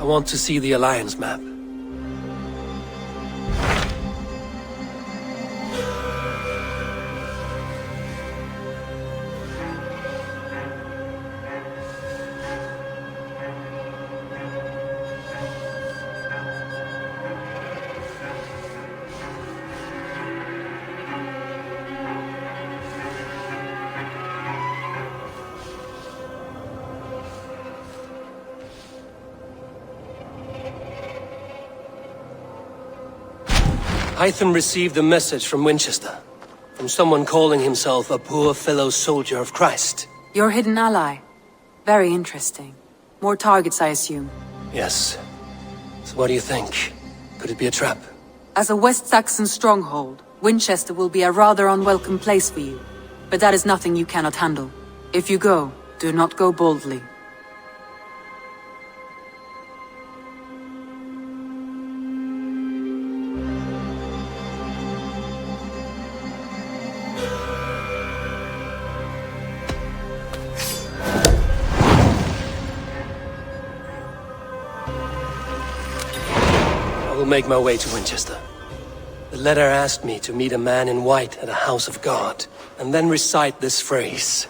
want to see the Alliance map. Hytham received a message from Wincestre, from someone calling himself a poor fellow soldier of Christ. Your hidden ally. Very interesting. More targets, I assume. Yes. So what do you think? Could it be a trap? As a West Saxon stronghold, Wincestre will be a rather unwelcome place for you. But that is nothing you cannot handle. If you go, do not go boldly. I will make my way to Winchester. The letter asked me to meet a man in white at a house of God, and then recite this phrase.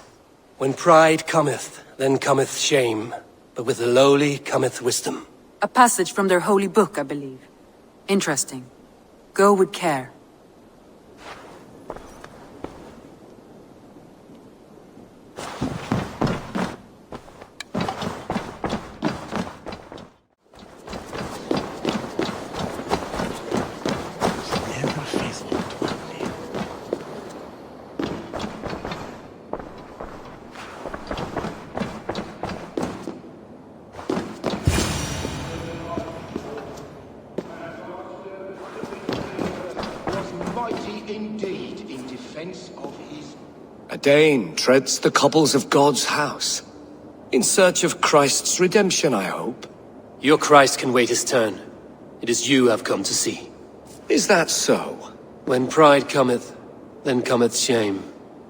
When pride cometh, then cometh shame, but with the lowly cometh wisdom. A passage from their holy book, I believe. Interesting. Go with care. A Dane treads the cobbles of God's house. In search of Christ's redemption, I hope. Your Christ can wait his turn. It is you I've come to see. Is that so? When pride cometh, then cometh shame.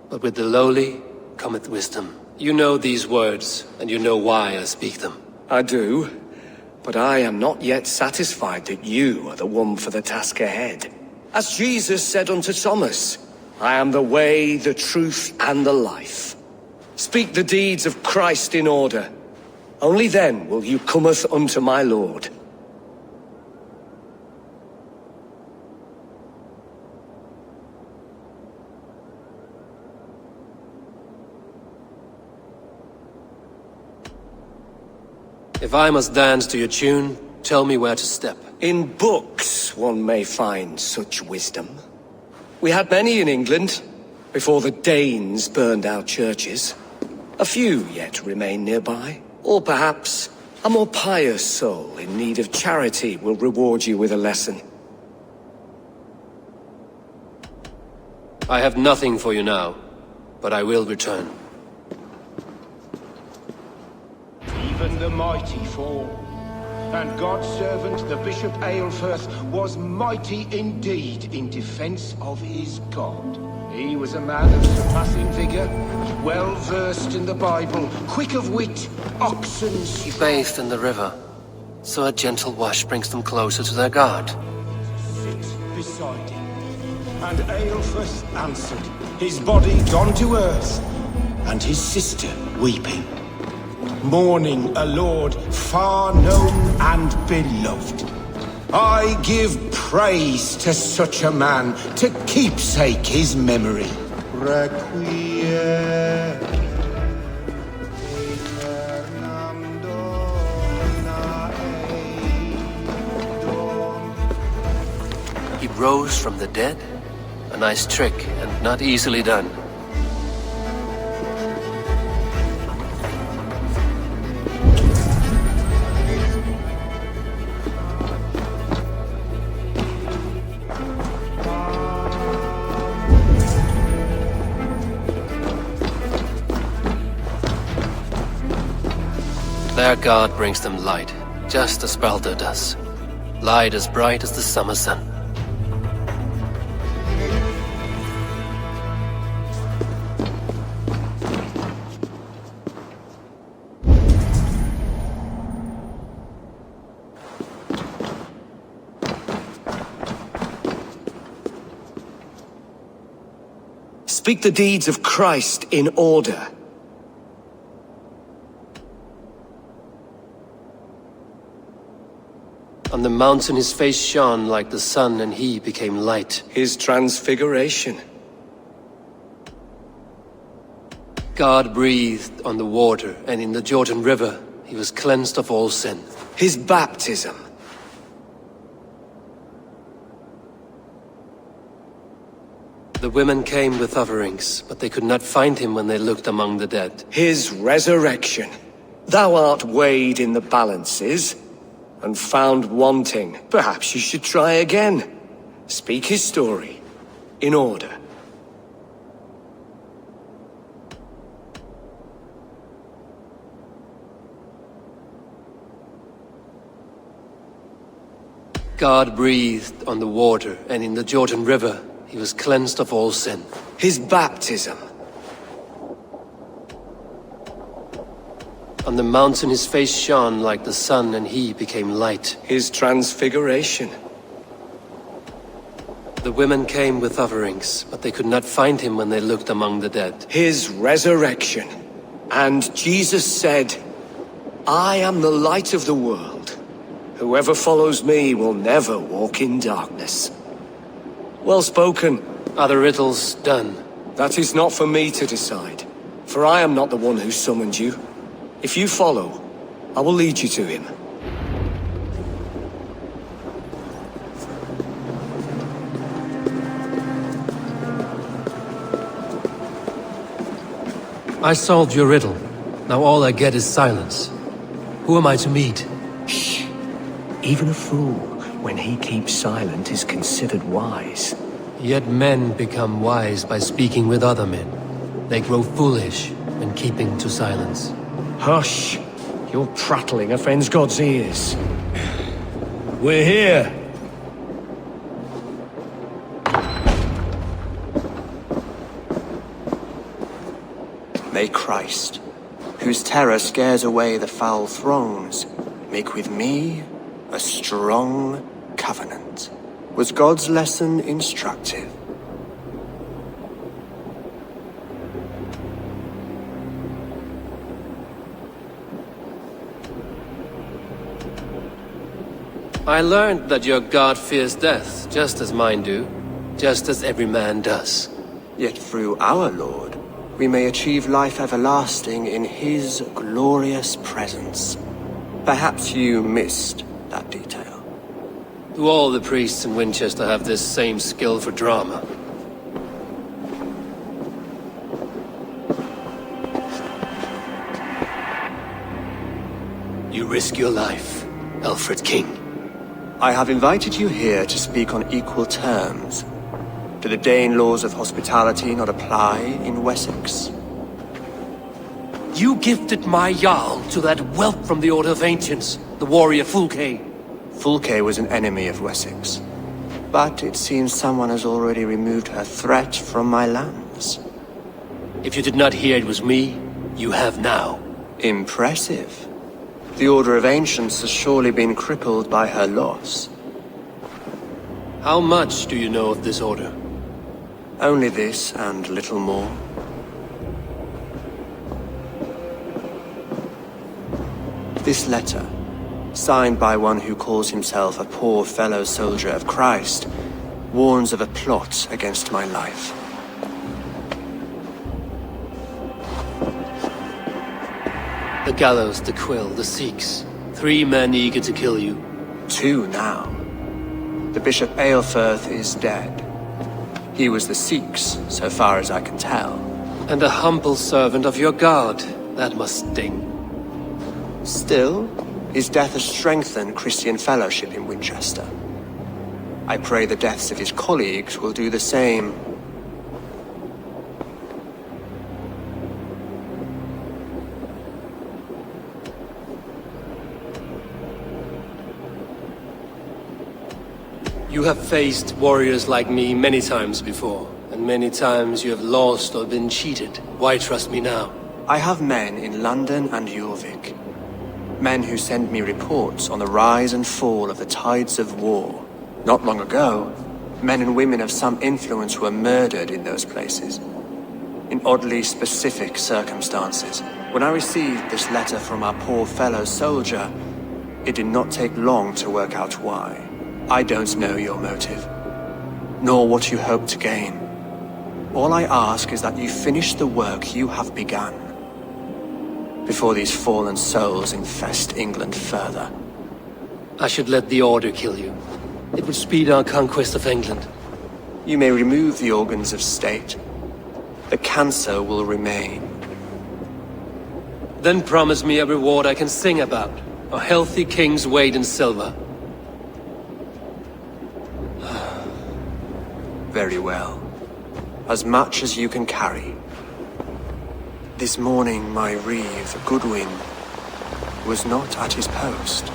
But with the lowly cometh wisdom. You know these words, and you know why I speak them. I do. But I am not yet satisfied that you are the one for the task ahead. As Jesus said unto Thomas, I am the way, the truth, and the life. Speak the deeds of Christ in order. Only then will you cometh unto my Lord. If I must dance to your tune, tell me where to step. In books one may find such wisdom. We had many in England, before the Danes burned our churches. A few yet remain nearby. Or perhaps a more pious soul in need of charity will reward you with a lesson. I have nothing for you now, but I will return. Even the mighty fall, and God's servant, the Bishop Aelfirth, was mighty indeed in defense of his God. He was a man of surpassing vigor, well-versed in the Bible, quick of wit, oxen... He bathed in the river, so a gentle wash brings them closer to their God. Sit beside him, and Aelfirth answered, his body gone to earth, and his sister weeping. Mourning a lord far known and beloved. I give praise to such a man, to keepsake his memory. He rose from the dead? A nice trick, and not easily done. Their God brings them light, just as Baldur does. Light as bright as the summer sun. speak the deeds of Christ in order. On the mountain his face shone like the sun, and he became light. His transfiguration. God breathed on the water, and in the Jordan River he was cleansed of all sin. His baptism. The women came with offerings, but they could not find him when they looked among the dead. His resurrection. Thou art weighed in the balances, and found wanting. Perhaps you should try again. Speak his story, in order. God breathed on the water, and in the Jordan River he was cleansed of all sin. His baptism. On the mountain his face shone like the sun, and he became light. His transfiguration. The women came with offerings, but they could not find him when they looked among the dead. His resurrection. And Jesus said, I am the light of the world. Whoever follows me will never walk in darkness. Well spoken. Are the riddles done? That is not for me to decide, for I am not the one who summoned you. If you follow, I will lead you to him. I solved your riddle. Now all I get is silence. Who am I to meet? Shh. Even a fool, when he keeps silent, is considered wise. Yet men become wise by speaking with other men. They grow foolish when keeping to silence. Hush! Your prattling offends God's ears. We're here. May Christ, whose terror scares away the foul thrones, make with me a strong covenant. Was God's lesson instructive? I learned that your god fears death, just as mine do, just as every man does. Yet through our Lord, we may achieve life everlasting in his glorious presence. Perhaps you missed that detail. Do all the priests in Wincestre have this same skill for drama? You risk your life, Alfred King. I have invited you here to speak on equal terms. Do the Dane laws of hospitality not apply in Wessex? You gifted my Jarl to that whelp from the Order of Ancients, the warrior Fulke. Fulke was an enemy of Wessex. But it seems someone has already removed her threat from my lands. If you did not hear it was me, you have now. Impressive. The Order of Ancients has surely been crippled by her loss. How much do you know of this order? Only this and little more. This letter, signed by one who calls himself a poor fellow soldier of Christ, warns of a plot against my life. The gallows, the quill, the Sikhs. 3 men eager to kill you. 2 now. The Bishop Eilfirth is dead. He was the Sikhs, so far as I can tell. And a humble servant of your god. That must sting. Still, his death has strengthened Christian fellowship in Winchester. I pray the deaths of his colleagues will do the same. You have faced warriors like me many times before, and many times you have lost or been cheated. Why trust me now? I have men in London and Jorvik. Men who send me reports on the rise and fall of the tides of war. Not long ago, men and women of some influence were murdered in those places. in oddly specific circumstances. When I received this letter from our poor fellow soldier, it did not take long to work out why. I don't know your motive, nor what you hope to gain. All I ask is that you finish the work you have begun, before these fallen souls infest England further. I should let the Order kill you. It would speed our conquest of England. You may remove the organs of state. The cancer will remain. Then promise me a reward I can sing about. A healthy king's weight in silver. Very well. As much as you can carry. This morning my Reeve, Goodwin, was not at his post.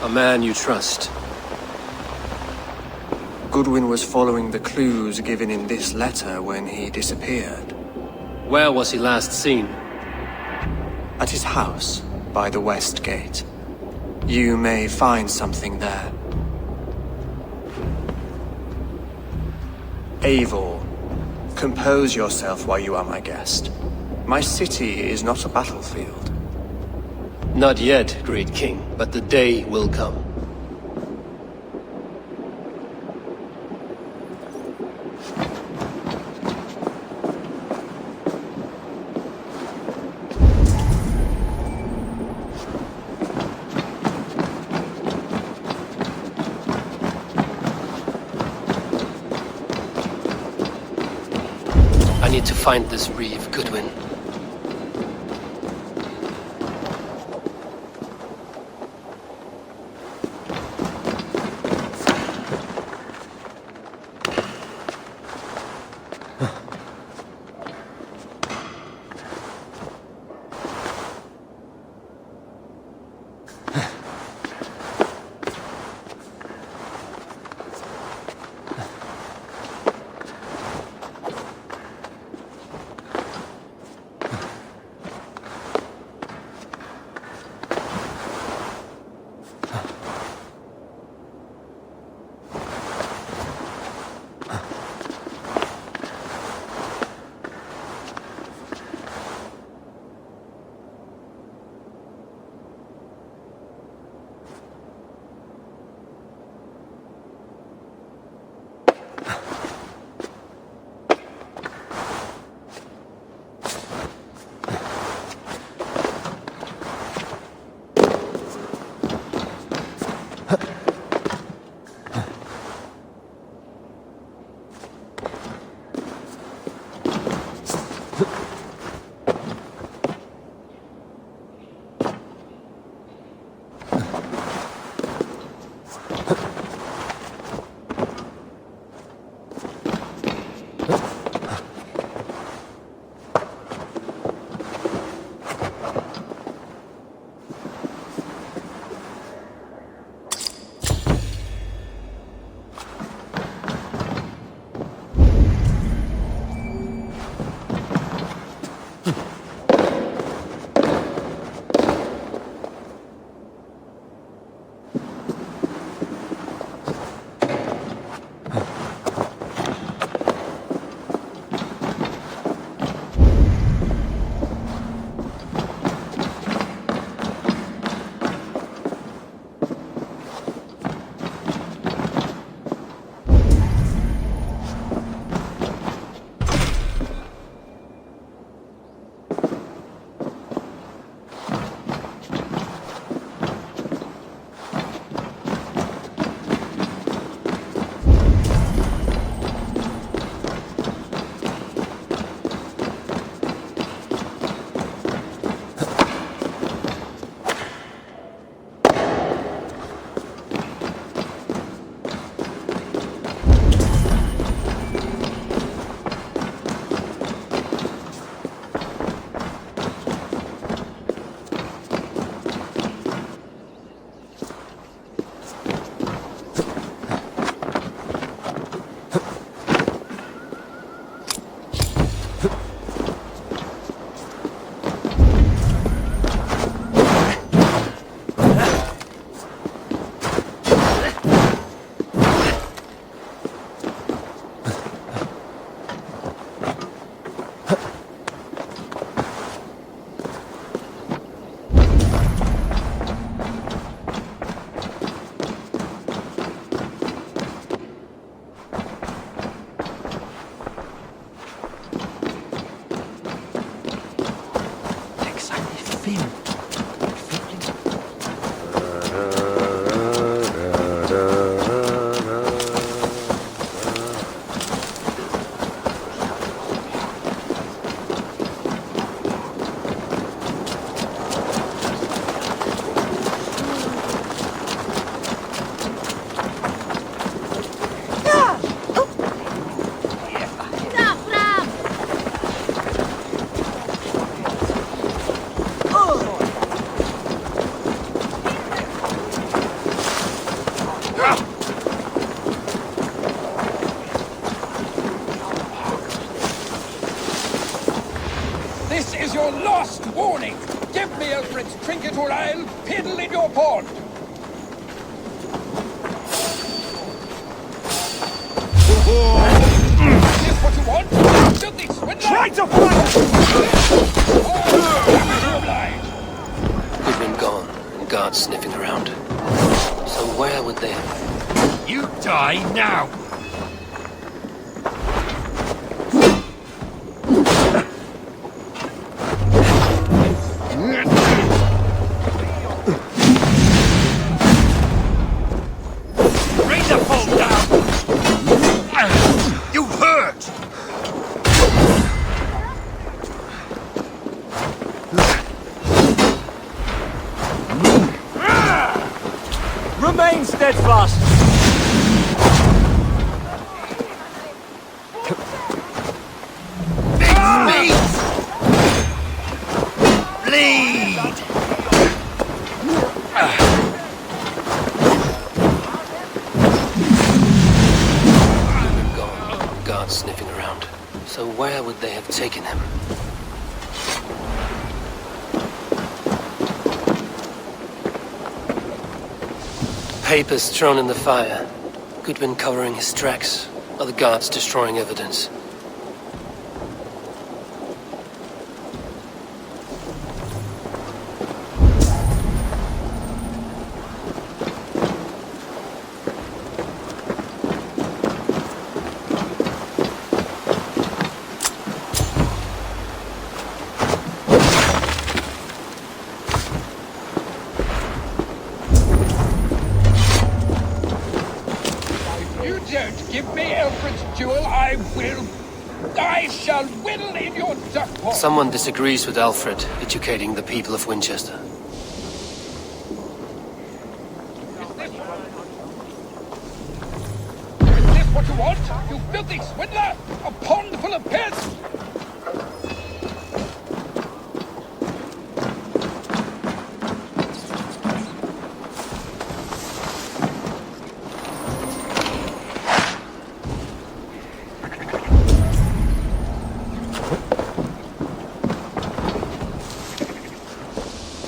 A man you trust. Goodwin was following the clues given in this letter when he disappeared. Where was he last seen? At his house, by the west gate. You may find something there. Eivor, compose yourself while you are my guest. My city is not a battlefield. Not yet, great king, but the day will come. I need to find this Reeve, Goodwin. Finn. This is your last warning! Give me Alfred's trinket or I'll piddle in your pond! Is this what you want? Filthy swindler! Try to Goodwin gone, and guards sniffing around. So where would they have... You die now! Bring the pole down! You hurt! Remain steadfast! Bleed! Gone, guards sniffing around. So where would they have taken him? Papers thrown in the fire. Goodwin covering his tracks. Other guards destroying evidence. Don't give me Alfred's jewel, I shall whittle in your duck pond. Someone disagrees with Alfred educating the people of Winchester. Is this what you want, you filthy swindler? A pond full of piss?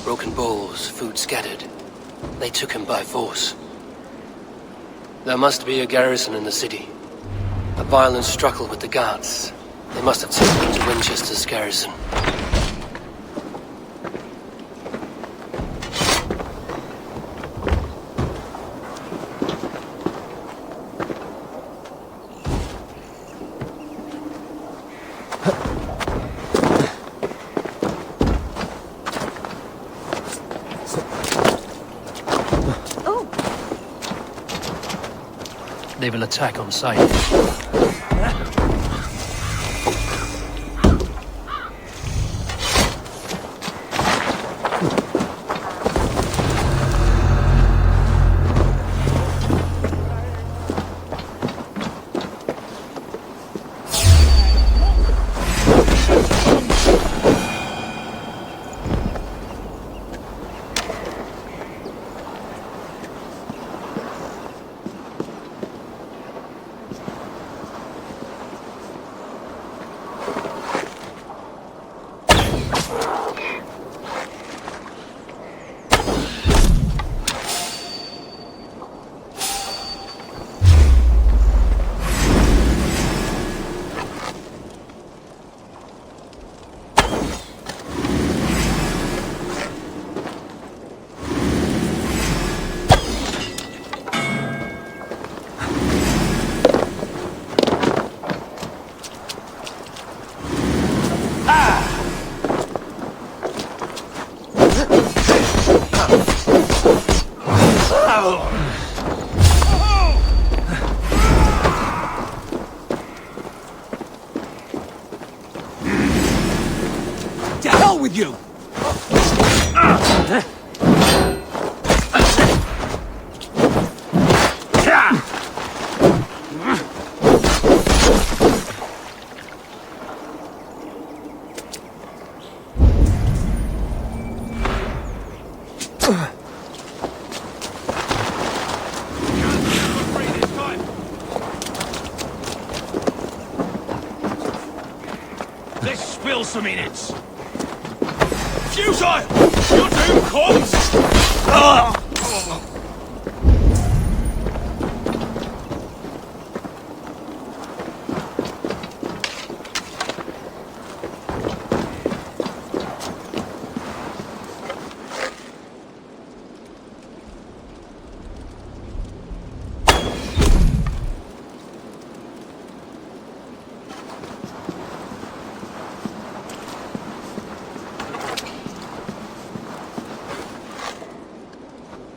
Broken bowls, food scattered. They took him by force. There must be a garrison in the city. A violent struggle with the guards. They must have taken him to Winchester's garrison. They will attack on sight. hell with you! Let's spill some innards. Futile! Your doom comes!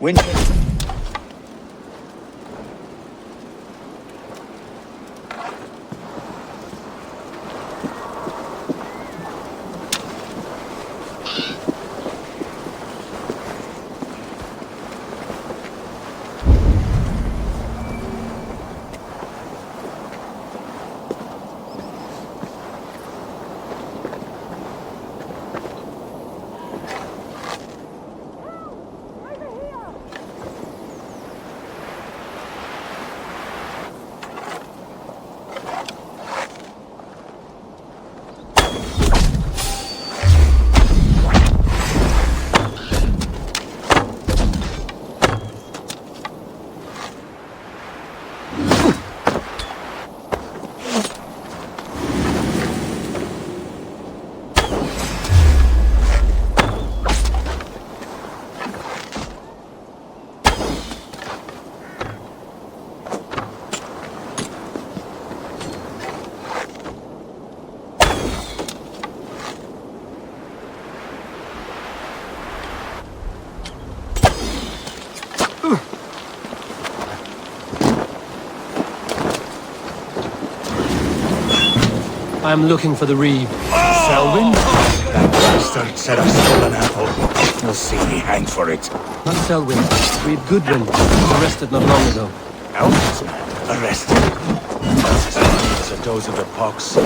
Wincestre. I'm looking for the Reeve. Selwyn? That bastard said I stole an apple. We'll see me hang for it. Not Selwyn. Reeve Goodwin. Arrested not long ago. Elvis man arrested. As a dose of the pox. No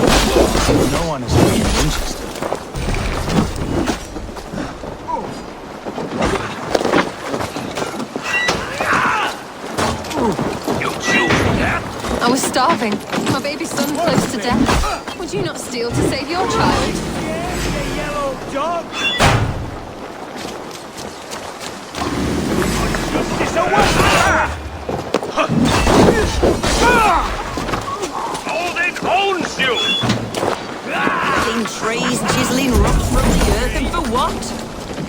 one is free in Winchester. You children, yeah? I was starving. My baby son close to death. Would you not steal to save your child? You yellow dog! Justice away! Holden owns you! Cutting trees, chiseling rocks from the earth, and for what?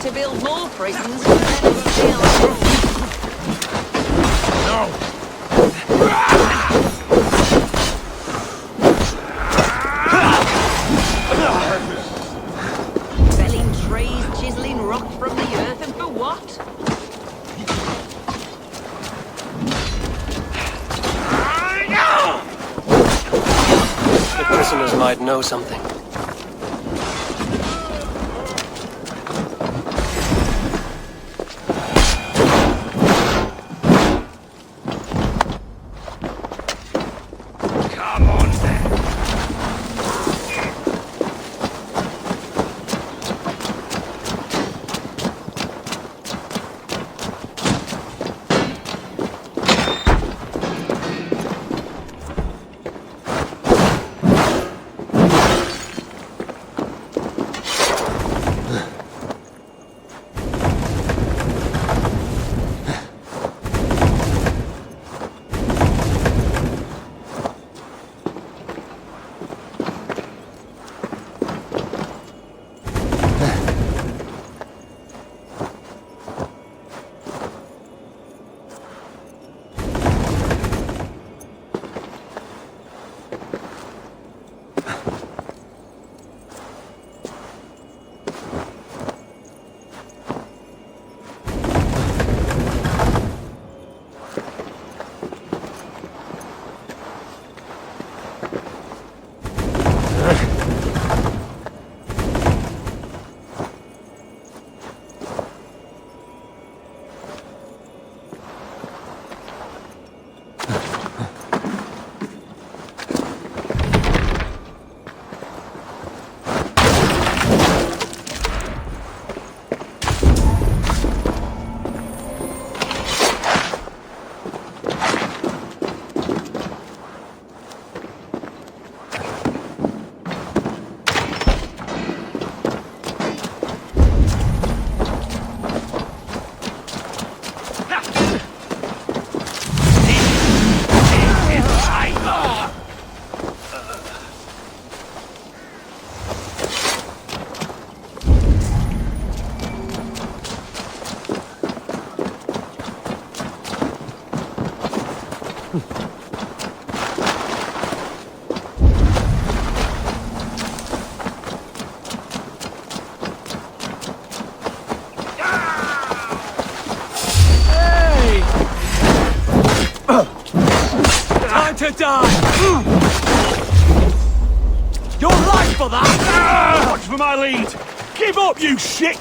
To build more prisons? No! Felling trees, chiseling rocks from the earth, and for what? The prisoners might know something. Come on then! to die! Your life for that! Watch for my lead! Give up, you shit!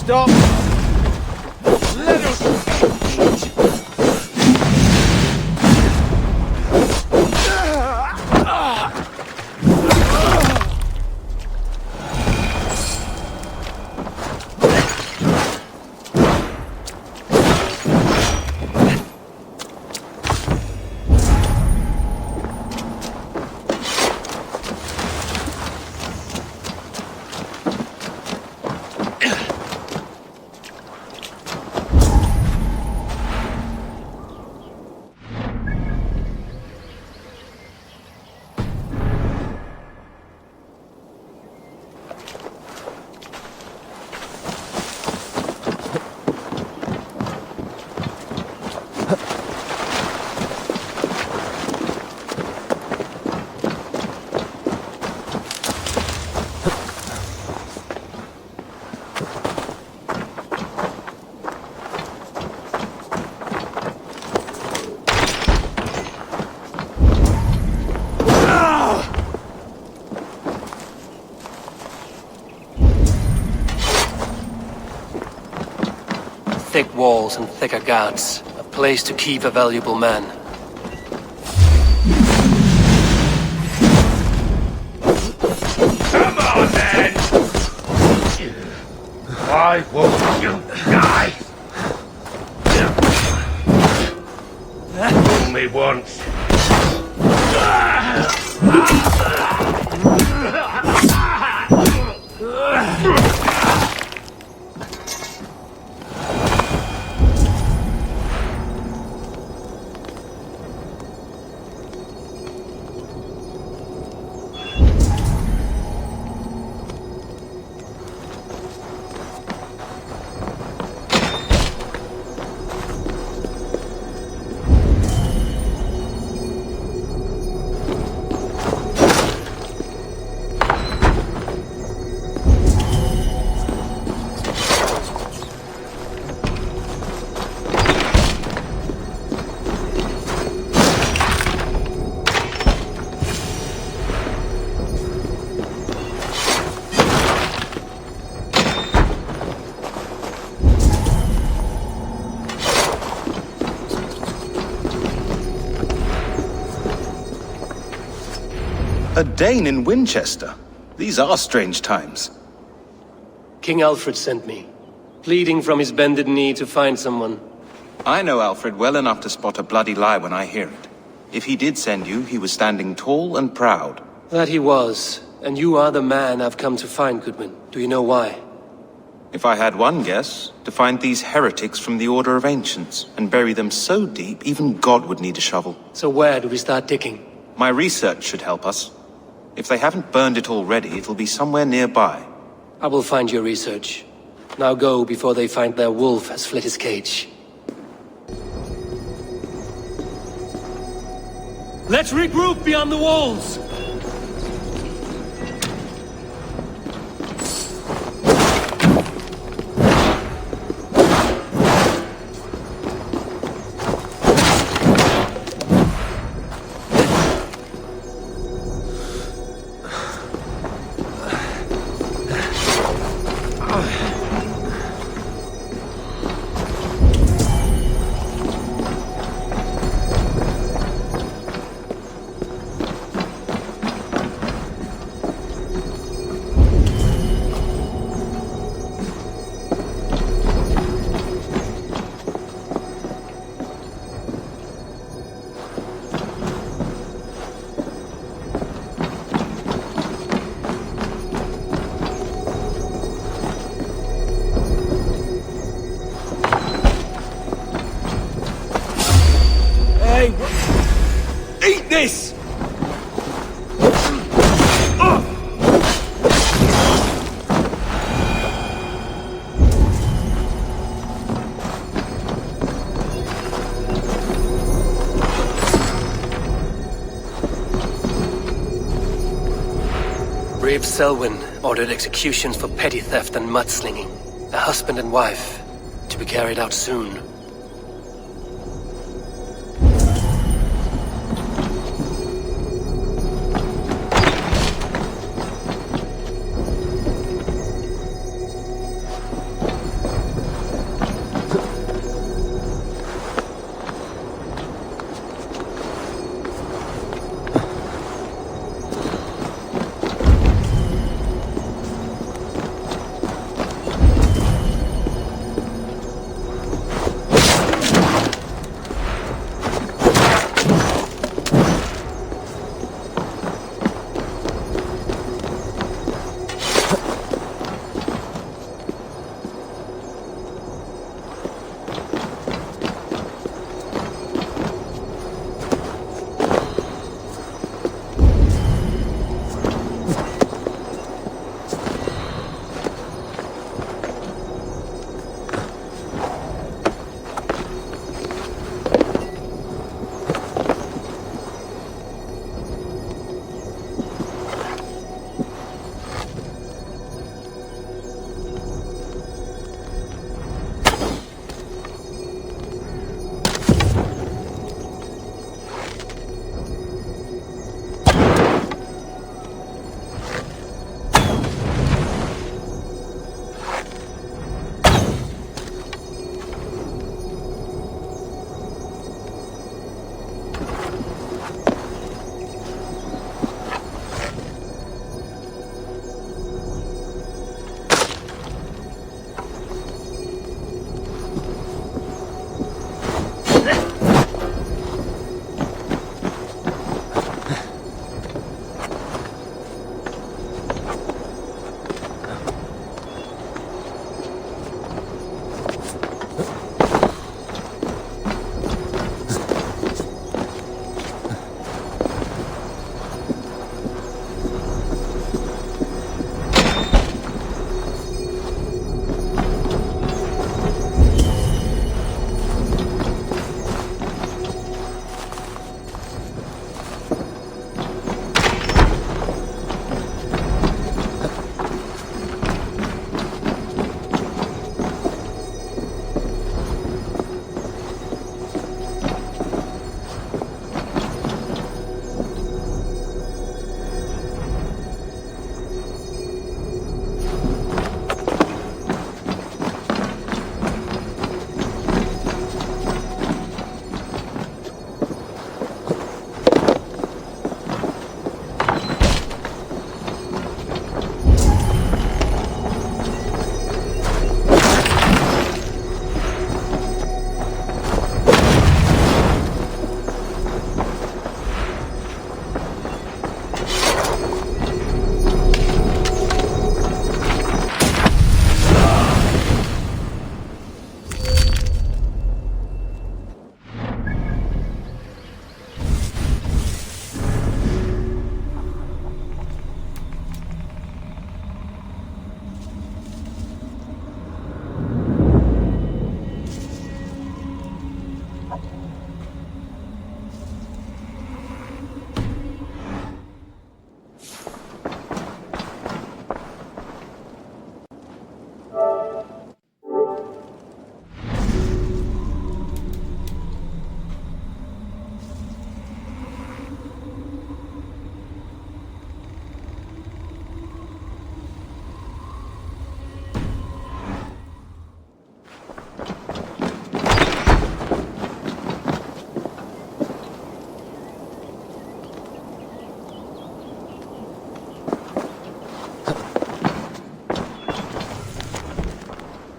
Stop! Let us eat! Thick walls and thicker guards. A place to keep a valuable man. Come on, then! Why won't you die? Only once. A Dane in Winchester? These are strange times. King Alfred sent me, pleading from his bended knee to find someone. I know Alfred well enough to spot a bloody lie when I hear it. If he did send you, he was standing tall and proud. That he was, and you are the man I've come to find, Goodman. Do you know why? If I had one guess, to find these heretics from the Order of Ancients, and bury them so deep, even God would need a shovel. So where do we start digging? My research should help us. If they haven't burned it already, it'll be somewhere nearby. I will find your research. Now go before they find their wolf has fled his cage. Let's regroup beyond the walls! Eat this! Reeve Selwyn ordered executions for petty theft and mudslinging. A husband and wife, to be carried out soon.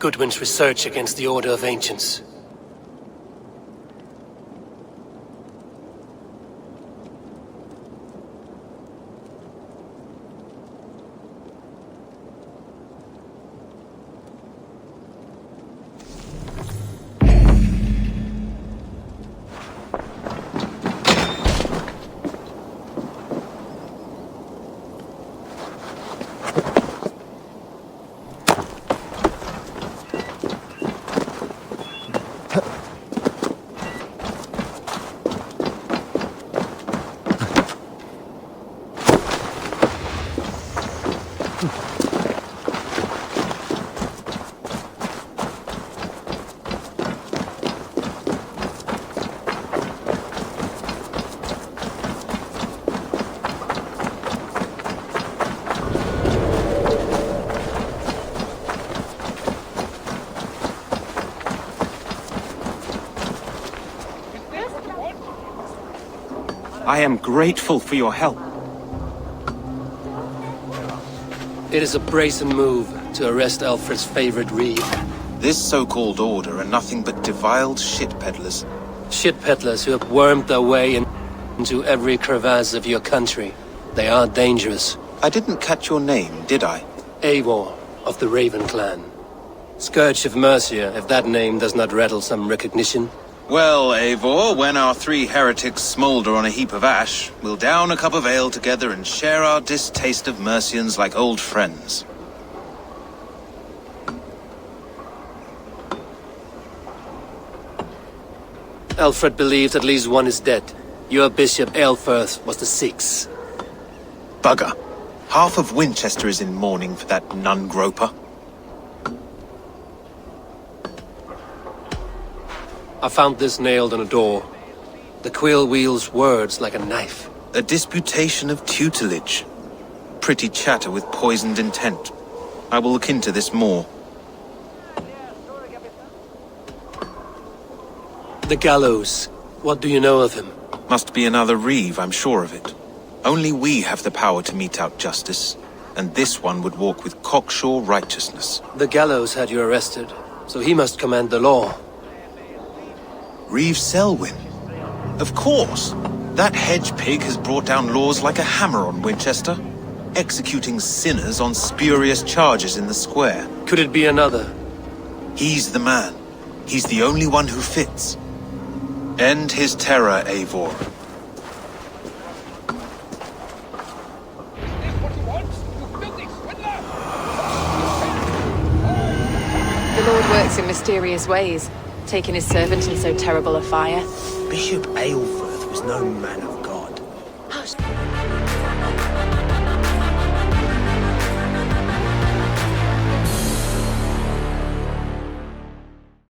Goodwin's research against the Order of Ancients. I am grateful for your help. It is a brazen move to arrest Alfred's favorite Reeve. This so-called order are nothing but defiled shit peddlers. Shit peddlers who have wormed their way into every crevasse of your country. They are dangerous. I didn't catch your name, did I? Eivor, of the Raven clan. Scourge of Mercia, if that name does not rattle some recognition. Well, Eivor, when our three heretics smoulder on a heap of ash, we'll down a cup of ale together and share our distaste of Mercians like old friends. Alfred believed at least one is dead. Your Bishop Aelfirth was the sixth. Bugger. Half of Wincestre is in mourning for that nun-groper. I found this nailed on a door. The quill wields words like a knife. A disputation of tutelage. Pretty chatter with poisoned intent. I will look into this more. The gallows. What do you know of him? Must be another Reeve, I'm sure of it. Only we have the power to mete out justice, and this one would walk with cocksure righteousness. The gallows had you arrested, so he must command the law. Reeve Selwyn. Of course. That hedge pig has brought down laws like a hammer on Winchester, executing sinners on spurious charges in the square. Could it be another? He's the man. He's the only one who fits. End his terror, Eivor. The Lord works in mysterious ways, taking his servant in so terrible a fire. Bishop Aelfirth was no man of God.